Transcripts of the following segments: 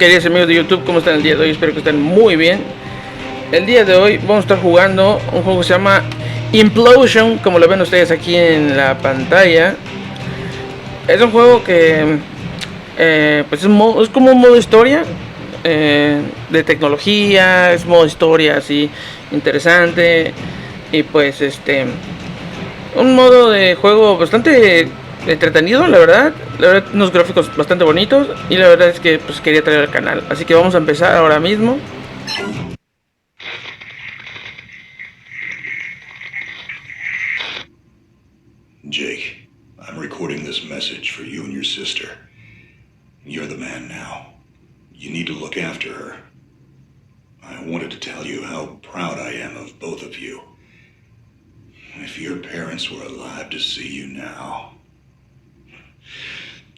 queridos amigos de YouTube, ¿cómo están el día de hoy? Espero que estén muy bien. El día de hoy vamos a estar jugando un juego que se llama Implosion, como lo ven ustedes aquí en la pantalla. Es un juego que pues es como un modo historia de tecnología, es modo historia así interesante. Y pues un modo de juego bastante entretenido, la verdad, unos gráficos bastante bonitos, y la verdad es que pues quería traer al canal, así que vamos a empezar ahora mismo. Jake, I'm recording this message for you and your sister. You're the man now. You need to look after her. I wanted to tell you how proud I am of both of you. If your parents were alive to see you now.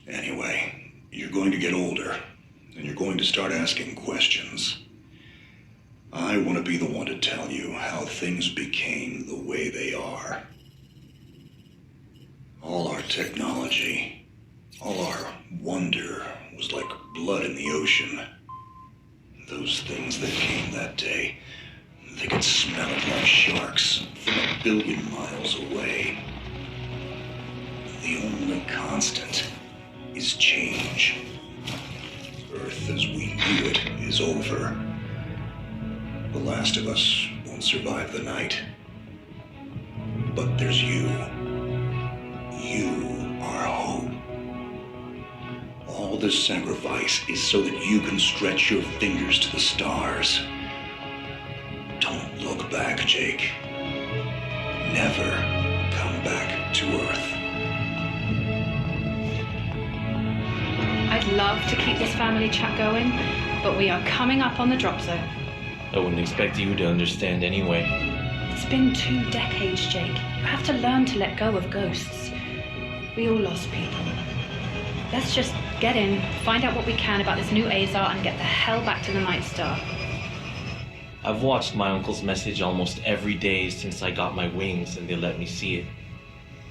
Anyway, you're going to get older, and you're going to start asking questions. I want to be the one to tell you how things became the way they are. All our technology, all our wonder was like blood in the ocean. Those things that came that day, they could smell it like sharks from 1 billion miles away. The only constant is change. Earth as we knew it is over. The last of us won't survive the night. But there's you. You are hope. All this sacrifice is so that you can stretch your fingers to the stars. Don't look back, Jake. Never come back to Earth. I'd love to keep this family chat going, but we are coming up on the drop zone. I wouldn't expect you to understand anyway. It's been 2 decades, Jake. You have to learn to let go of ghosts. We all lost people. Let's just get in, find out what we can about this new Azar, and get the hell back to the Night Star. I've watched my uncle's message almost every day since I got my wings and they let me see it.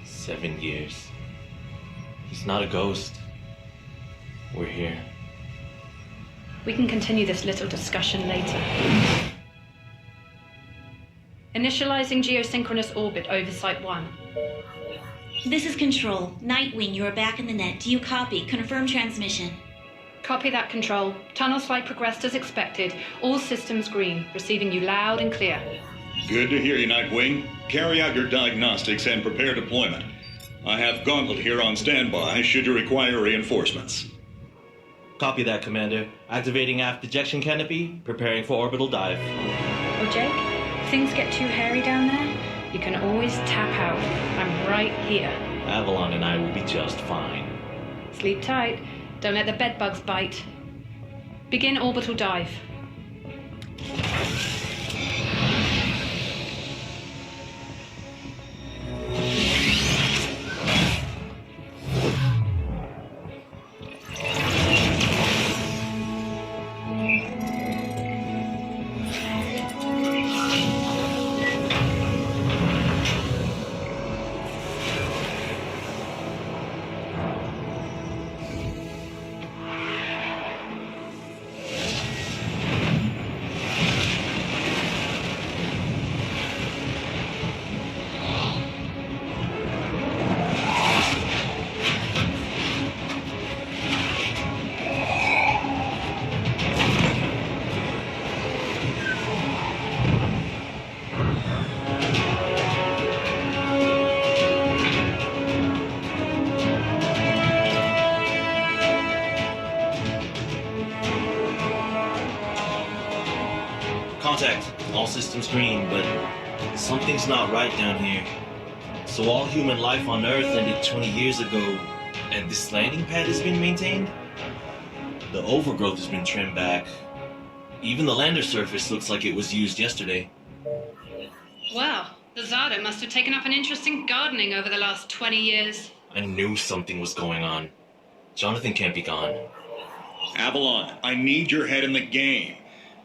7 years. He's not a ghost. We're here. We can continue this little discussion later. Initializing geosynchronous orbit over Site 1. This is Control. Nightwing, you are back in the net. Do you copy? Confirm transmission. Copy that, Control. Tunnel flight progressed as expected. All systems green. Receiving you loud and clear. Good to hear you, Nightwing. Carry out your diagnostics and prepare deployment. I have Gauntlet here on standby should you require reinforcements. Copy that, Commander. Activating aft ejection canopy, preparing for orbital dive. Oh, Jake, if things get too hairy down there, you can always tap out. I'm right here. Avalon and I will be just fine. Sleep tight. Don't let the bedbugs bite. Begin orbital dive. Contact. All systems green, but something's not right down here. So all human life on Earth ended 20 years ago, and this landing pad has been maintained? The overgrowth has been trimmed back. Even the lander surface looks like it was used yesterday. Wow, the Zardo must have taken up an interest in gardening over the last 20 years. I knew something was going on. Jonathan can't be gone. Avalon, I need your head in the game.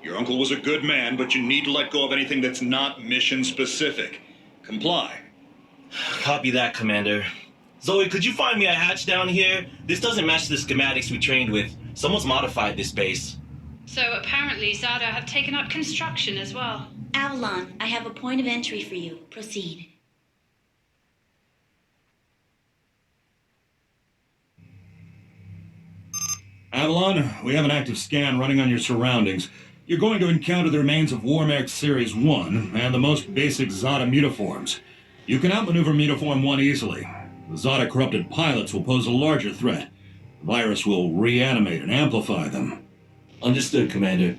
Your uncle was a good man, but you need to let go of anything that's not mission-specific. Comply. Copy that, Commander. Zoe, could you find me a hatch down here? This doesn't match the schematics we trained with. Someone's modified this base. So apparently Zada have taken up construction as well. Avalon, I have a point of entry for you. Proceed. Avalon, we have an active scan running on your surroundings. You're going to encounter the remains of Warmech Series 1 and the most basic Zada mutaforms. You can outmaneuver Mutaform 1 easily. The Zada corrupted pilots will pose a larger threat. The virus will reanimate and amplify them. Understood, Commander.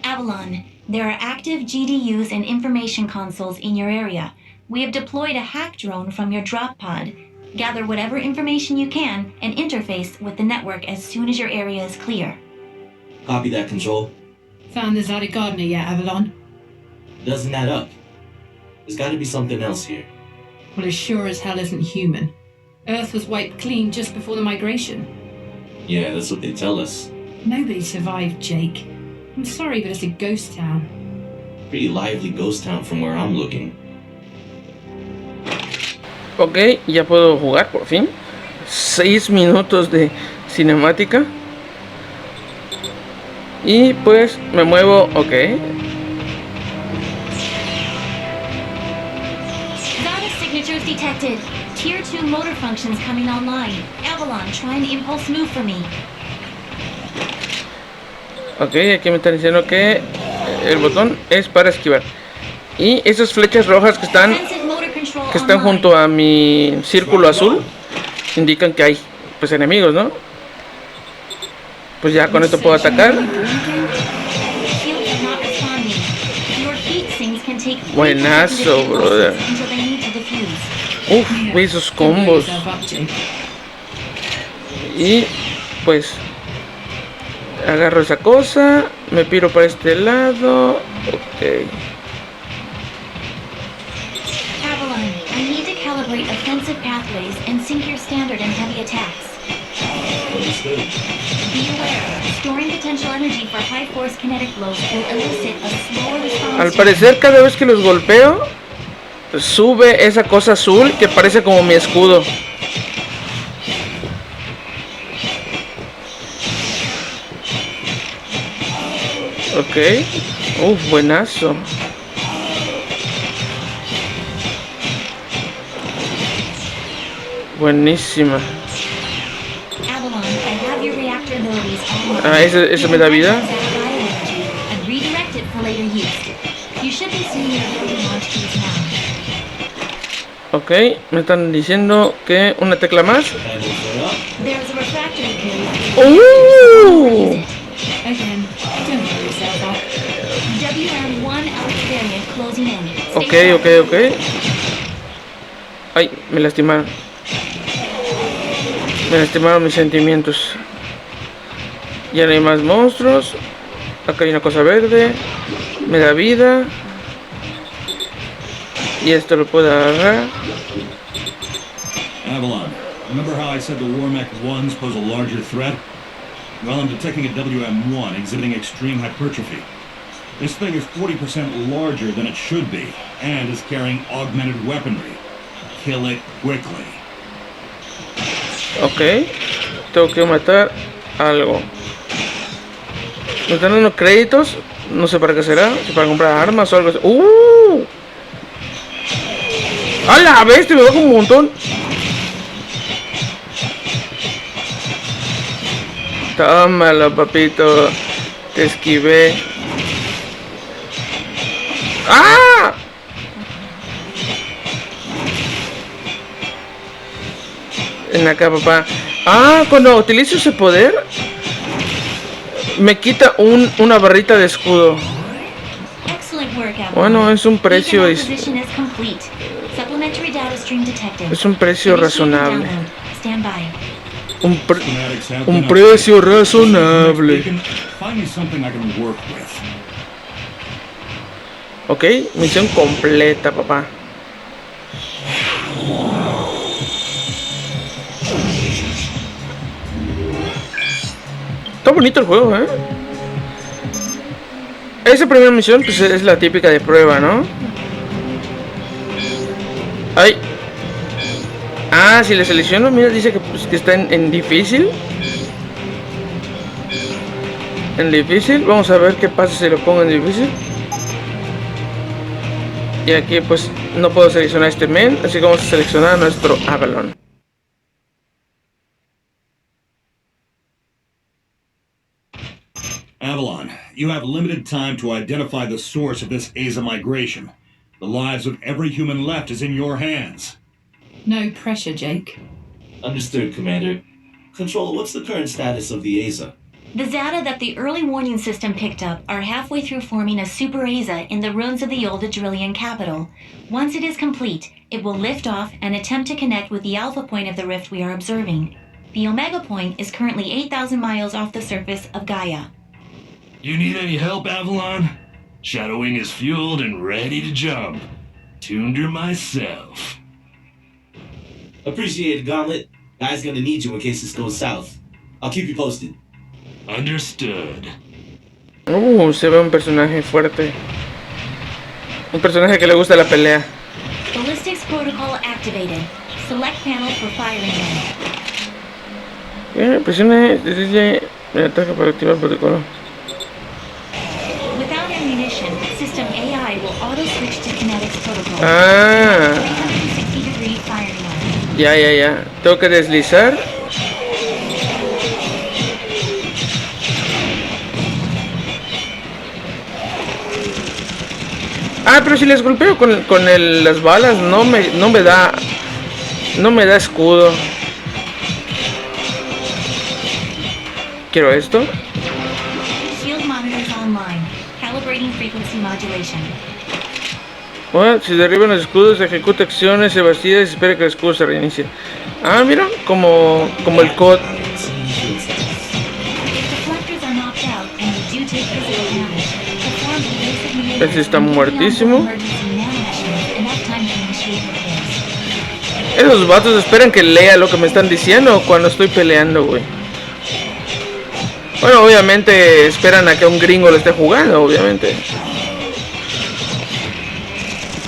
Avalon, there are active GDUs and information consoles in your area. We have deployed a hack drone from your drop pod. Gather whatever information you can and interface with the network as soon as your area is clear. Copy that, Control. Found the Zada gardener yet, Avalon? Doesn't add up. There's got to be something else here. Well, it sure as hell isn't human. Earth was wiped clean just before the migration. Yeah, that's what they tell us. Nobody survived, Jake. I'm sorry, but it's a ghost town. Pretty lively ghost town from where I'm looking. Ok, ya puedo jugar por fin. 6 minutos de cinemática. Y pues me muevo, ok. Zada signatures detected. Tier 2 motor functions coming online. Avalon, try an impulse move for me. Ok, aquí me están diciendo que el botón es para esquivar. Y esas flechas rojas que están junto a mi círculo azul indican que hay pues enemigos, ¿no? Pues ya con esto puedo atacar. Buenazo, brother. Uf, ve esos combos. Y pues agarro esa cosa, me piro para este lado. Ok. Avalon, I need to calibrate offensive pathways and sync your standard and heavy attacks. Understood. Be aware, storing potential energy for high force kinetic blows will elicit a slower response. Al parecer, cada vez que los golpeo, sube esa cosa azul que parece como mi escudo. Ok. Uf, buenazo. Buenísima. Avalon, I have your reactor abilities online. Ah, eso me da vida. And redirect it for later use. You should be seeing your ability launch keys now. Ok, me están diciendo que una tecla más. There's a refractory code. Again, don't worry yourself up. WM1 Alpha variant closing in. Ok. Ay, me lastimaron. Me lastimaron mis sentimientos. Ya no hay más monstruos. Acá hay una cosa verde. Me da vida. Y esto lo puedo agarrar. Avalon, remember how I said the Warmech 1s pose a larger threat? Well, I'm detecting a WM1 exhibiting extreme hypertrophy. This thing is 40% larger than it should be, and is carrying augmented weaponry. Kill it quickly. Ok. Tengo que matar algo. Me están dando créditos. No sé para qué será. Si para comprar armas o algo así. ¡A la bestia! Me bajo un montón. Tómalo, papito. Te esquivé. ¡Ah! Ven acá, papá. Ah, cuando utilizo ese poder me quita una barrita de escudo. Bueno, es un precio. Es un precio razonable. Un precio razonable. Ok, misión completa, papá. Está bonito el juego, ¿eh? Esa primera misión pues es la típica de prueba, ¿no? Ay. Ah, si le selecciono, mira, dice que, pues, que está en difícil. en difícil. Vamos a ver qué pasa si lo pongo en difícil. Y aquí pues no puedo seleccionar este men, así que vamos a seleccionar a nuestro Avalon. Avalon, you have limited time to identify the source of this Aza migration. The lives of every human left is in your hands. No pressure, Jake. Understood, Commander. Controller, what's the current status of the Aza? The Zata that the early warning system picked up are halfway through forming a super Aza in the ruins of the old Adrillian capital. Once it is complete, it will lift off and attempt to connect with the alpha point of the rift we are observing. The Omega point is currently 8,000 miles off the surface of Gaia. You need any help, Avalon? Shadowwing is fueled and ready to jump. Tuned her myself. Appreciate it, Gauntlet. Guy's gonna need you in case this goes south. I'll keep you posted. Understood. Se ve un personaje fuerte. Un personaje que le gusta la pelea. Ballistics protocol activated. Select panel for firing Presione desde el ataque para activar el protocolo. Without ammunition, system AI will auto-switch to kinetics protocol. 360-degree firing line. Ya. Tengo que deslizar. Pero si les golpeo con las balas no me da escudo. Quiero esto. Shield monitors online. Calibrating frequency modulation. Bueno, si derriban los escudos, ejecuta acciones evasivas y espera que el escudo se reinicie. Mira, como el COD. Este está muertísimo. Esos vatos esperan que lea lo que me están diciendo cuando estoy peleando, güey. Bueno, obviamente esperan a que un gringo lo esté jugando, obviamente.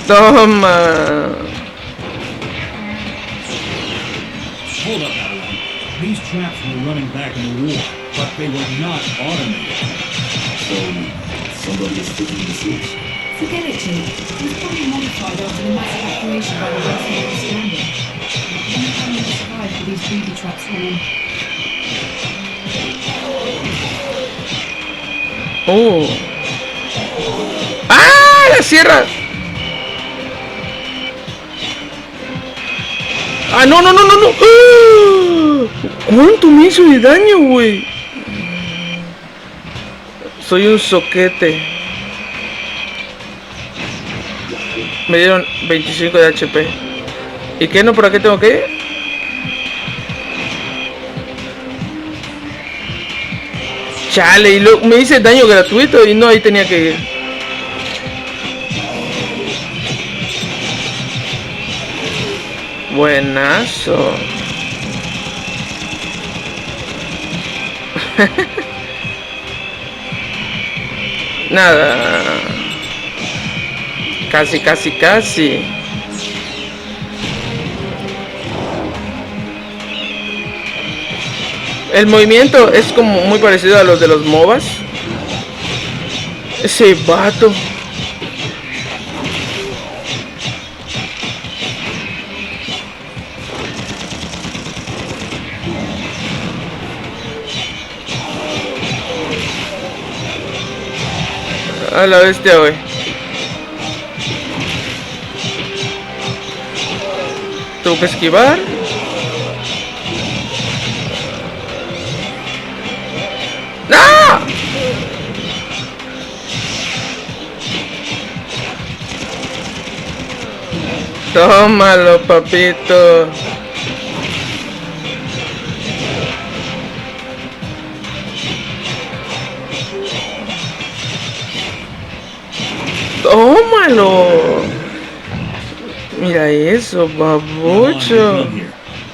Toma. Hold up, Avalon. These traps were running back in the war, but they were not automated. Somebody is sticking the switch. Forget it, Jake. It was probably modified after the mass evacuation by the West Navy standard. The only time we survived for these booby traps were in. La sierra. No. ¿Cuánto me hizo de daño, güey? Soy un soquete. Me dieron 25 de HP. ¿Y qué no? ¿Por aquí tengo que ir? Chale, y me hice daño gratuito y no, ahí tenía que ir. Buenazo. Nada. Casi. El movimiento es como muy parecido a los de los MOBAs. Ese vato. A la bestia, güey. Tengo que esquivar. ¡No! Tómalo, papito. ¡Tómalo! Mira eso, babucho.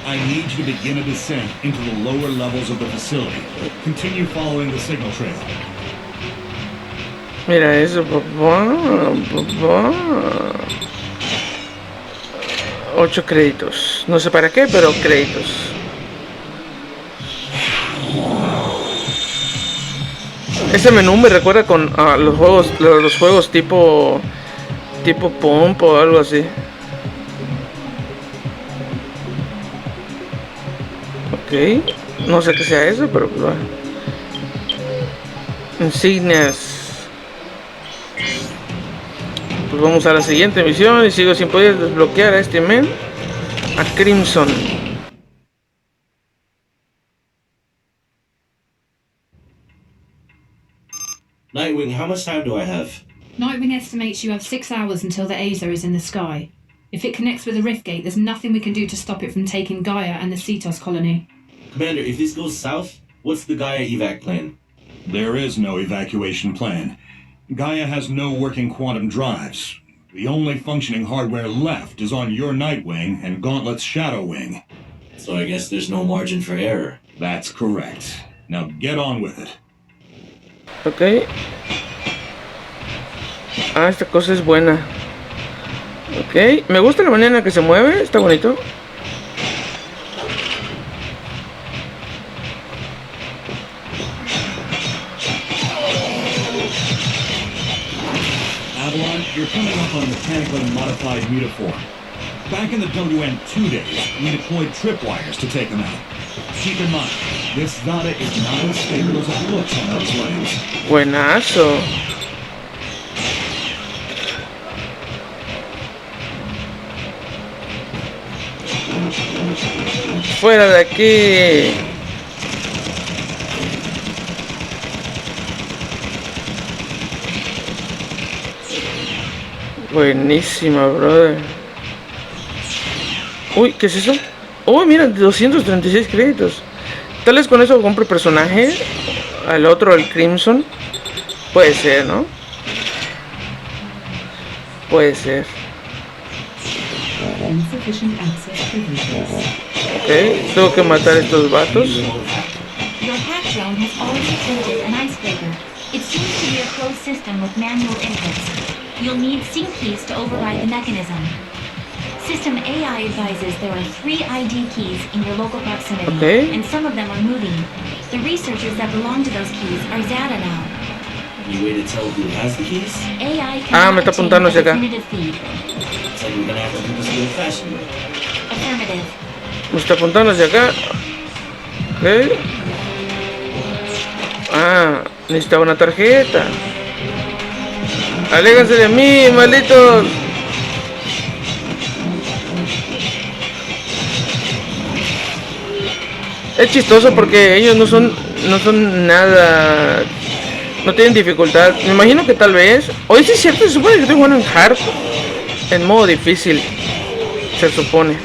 I need you to begin a descent into the lower levels of the facility. Continue following the signal trail. Mira eso, papá. 8 créditos. No sé para qué, pero créditos. Ese menú me recuerda con los juegos tipo Pump o algo así. Ok, no sé qué sea eso, pero pues va. Insignias. Pues vamos a la siguiente misión y sigo sin poder desbloquear a este men, a Crimson. Nightwing, how much time do I have? Nightwing estimates you have 6 hours until the Azer is in the sky. If it connects with the rift gate, there's nothing we can do to stop it from taking Gaia and the Cetos colony. Commander, if this goes south, what's the Gaia evac plan? There is no evacuation plan. Gaia has no working quantum drives. The only functioning hardware left is on your Nightwing and Gauntlet's Shadow Wing. So I guess there's no margin for error. That's correct. Now get on with it. Ok. Ah, esta cosa es buena. Ok, me gusta la manera en la que se mueve, está bonito. Avalon, you're coming up on mechanically modified mutaform. Back in the WN2 days, we deployed tripwires to take them out. Keep in mind, this Zada is not as stable as it looks on those legs. Buenazo. Fuera de aquí. Buenísima, brother. Uy, ¿qué es eso? Oh, mira, 236 créditos. Tal vez con eso compre personaje. Al otro, el Crimson. Puede ser, ¿no? Puede ser. Ok, tengo que matar a estos vatos. Your hack drone has already printed an icebreaker. It seems to be a closed system with manual inputs. You'll need sync keys to override the mechanism. System AI advises there are 3 ID keys in your local proximity, Okay. and some of them are moving. The researchers that belong to those keys are Zada now. Any way to tell who has the keys? AI Ah, me cannot está apuntando obtain hacia a acá. definitive feed. It's like we're gonna have to do this the old-fashioned way. Affirmative. Me está apuntando hacia acá. Ok. Ah, necesitaba una tarjeta. Aléjense de mí, malditos. Es chistoso porque ellos no son nada, no tienen dificultad. Me imagino que tal vez, hoy sí es cierto, se supone que estoy jugando en hard, en modo difícil, se supone.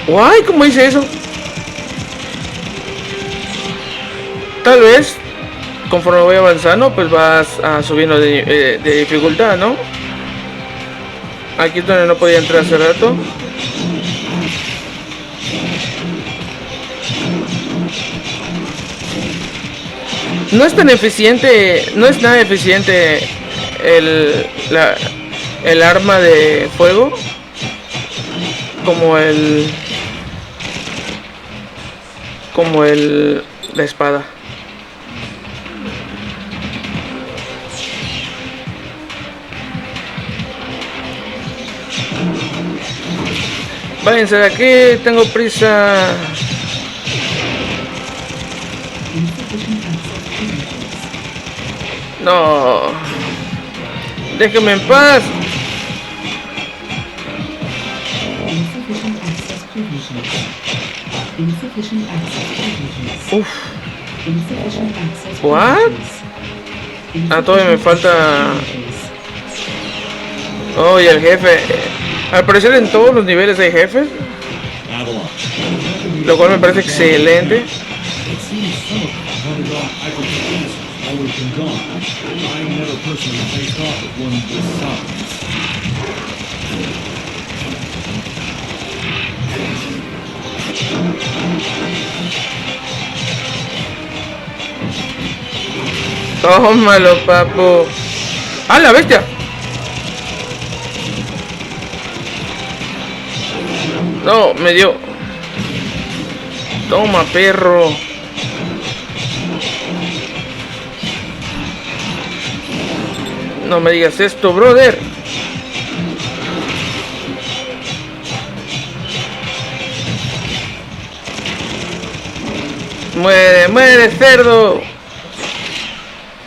Guay, ¿cómo hice eso? Tal vez, conforme voy avanzando, pues vas subiendo de dificultad, ¿no? Aquí es donde no podía entrar hace rato. No es tan eficiente, no es nada eficiente el arma de fuego como la espada. Váyanse de aquí, tengo prisa. No, déjeme en paz. Uf. What? Ah, todavía me falta. Oh, y el jefe. Al parecer en todos los niveles hay jefes, lo cual me parece excelente. Tómalo, papu. ¡Ah, la bestia! No, me dio. Toma, perro. No me digas esto, brother. Muere, muere, cerdo.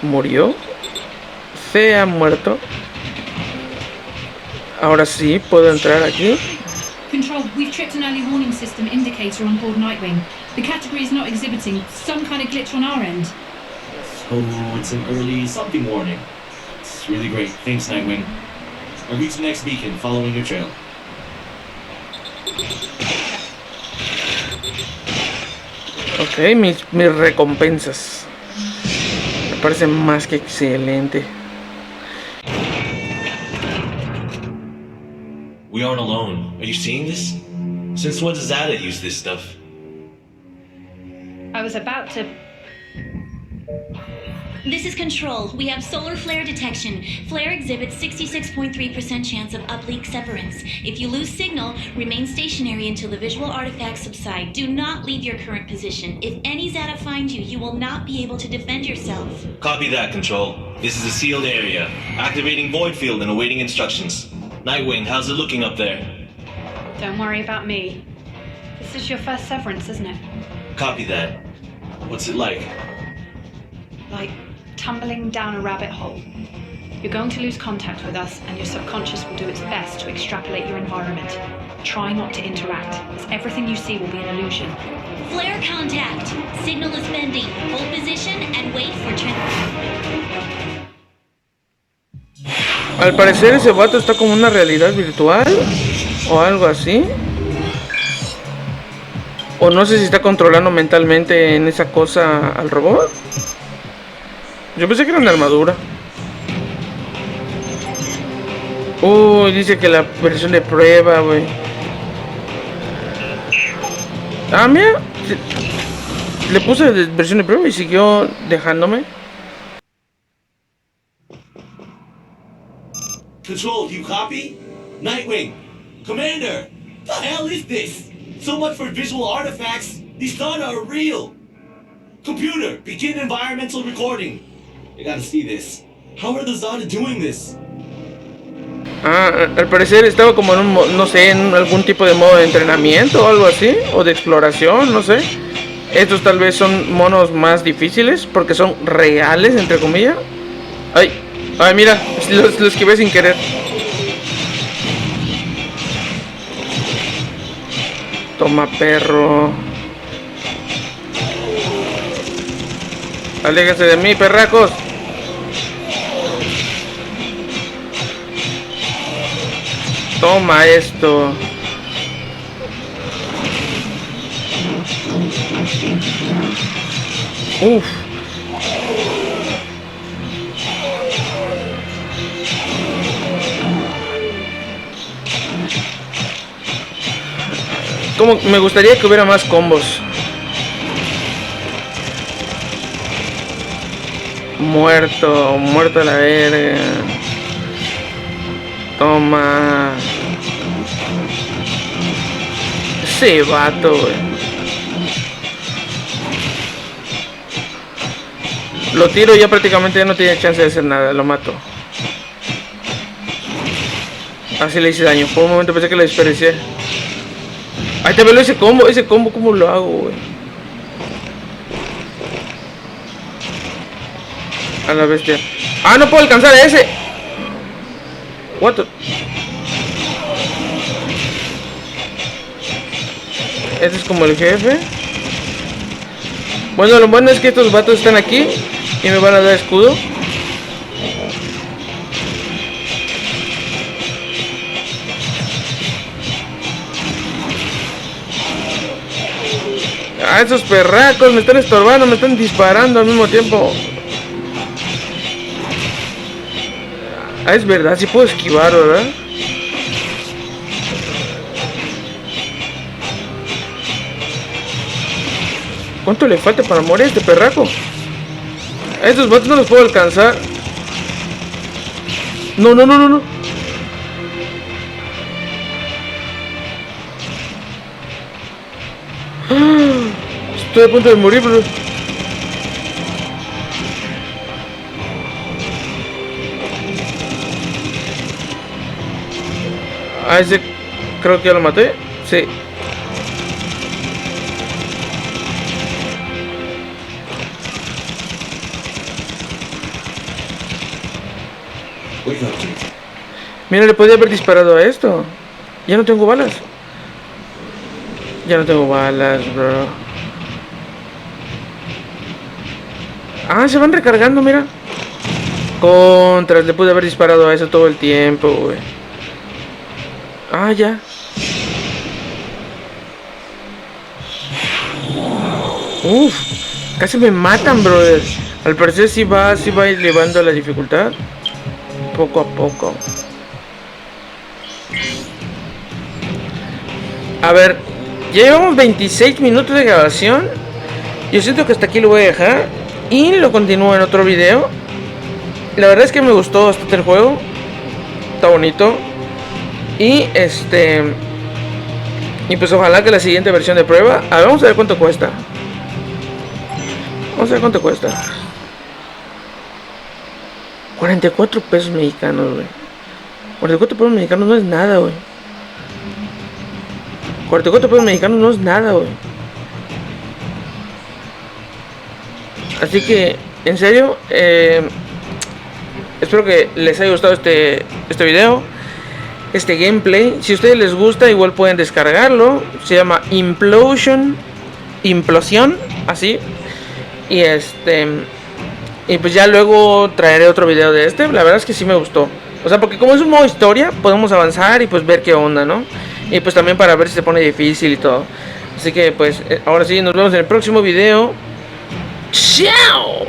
¿Murió? Se ha muerto. Ahora sí, puedo entrar aquí. Control, we've tripped an early warning system indicator on board Nightwing. The category is not exhibiting some kind of glitch on our end. So it's an early something warning. It's really great. Thanks, Nightwing. I'll reach the next beacon following your trail. Ok, mis recompensas. Me parece más que excelente. We aren't alone. Are you seeing this? Since when does Ada use this stuff? I was about to... This is Control. We have solar flare detection. Flare exhibits 66.3% chance of uplink severance. If you lose signal, remain stationary until the visual artifacts subside. Do not leave your current position. If any Zata find you, you will not be able to defend yourself. Copy that, Control. This is a sealed area. Activating void field and awaiting instructions. Nightwing, how's it looking up there? Don't worry about me. This is your first severance, isn't it? Copy that. What's it like? Like tumbling down a rabbit hole. You're going to lose contact with us, and your subconscious will do its best to extrapolate your environment. Try not to interact, as everything you see will be an illusion. Flare contact. Signal is bending. Hold position and wait for Al parecer ese vato está como una realidad virtual o algo así. O no sé si está controlando mentalmente en esa cosa al robot. Yo pensé que era una armadura. Uy, dice que la versión de prueba, güey. Ah, mira. Le puse versión de prueba y siguió dejándome. Control, do you copy? Nightwing! Commander! The hell is this? So much for visual artifacts! These Zata are real! Computer, begin environmental recording. I gotta see this. How are the Zata doing this? Ah, al parecer estaba como en un, no sé, en algún tipo de modo de entrenamiento o algo así, o de exploración, no sé. Estos tal vez son monos más difíciles porque son reales, entre comillas. Ay, ay, mira, los esquivé sin querer. Toma, perro. Aléjense de mí, perracos. Toma esto. Uf. Como me gustaría que hubiera más combos. Muerto, muerto a la verga. Toma. Ese vato, güey. Lo tiro y ya prácticamente ya no tiene chance de hacer nada. Lo mato. Así le hice daño. Por un momento pensé que lo desperdicié. Ahí te veo ese combo, ¿cómo lo hago, güey? A la bestia. ¡Ah, no puedo alcanzar a ese! What the... Este es como el jefe. Bueno, lo bueno es que estos vatos están aquí y me van a dar escudo. Ah, esos perracos me están estorbando, me están disparando al mismo tiempo. Ah, es verdad, sí puedo esquivar, ¿verdad? ¿Cuánto le falta para morir a este perraco? A estos vatos no los puedo alcanzar. No, no, no, no, no. Estoy a punto de morir, bro. A ese creo que ya lo maté. Sí. Mira, le podía haber disparado a esto. Ya no tengo balas. Ya no tengo balas, bro. Ah, se van recargando, mira. Contras, le pude haber disparado a eso todo el tiempo, güey. Ah, ya. Uf, casi me matan, brother. Al parecer sí va elevando la dificultad. Poco a poco. A ver, ya llevamos 26 minutos de grabación. Yo siento que hasta aquí lo voy a dejar y lo continúo en otro video. La verdad es que me gustó bastante el juego. Está bonito. Y y pues ojalá que la siguiente versión de prueba. A ver, vamos a ver cuánto cuesta. Vamos a ver cuánto cuesta. 44 pesos mexicanos, güey. 44 pesos mexicanos no es nada, güey. 44 pesos mexicanos no es nada, güey. Así que, en serio, espero que les haya gustado este video, este gameplay. Si a ustedes les gusta, igual pueden descargarlo. Se llama Implosion, así. Y pues ya luego traeré otro video de este. La verdad es que sí me gustó. O sea, porque como es un modo historia, podemos avanzar y pues ver qué onda, ¿no? Y pues también para ver si se pone difícil y todo. Así que pues ahora sí, nos vemos en el próximo video. ¡Chao!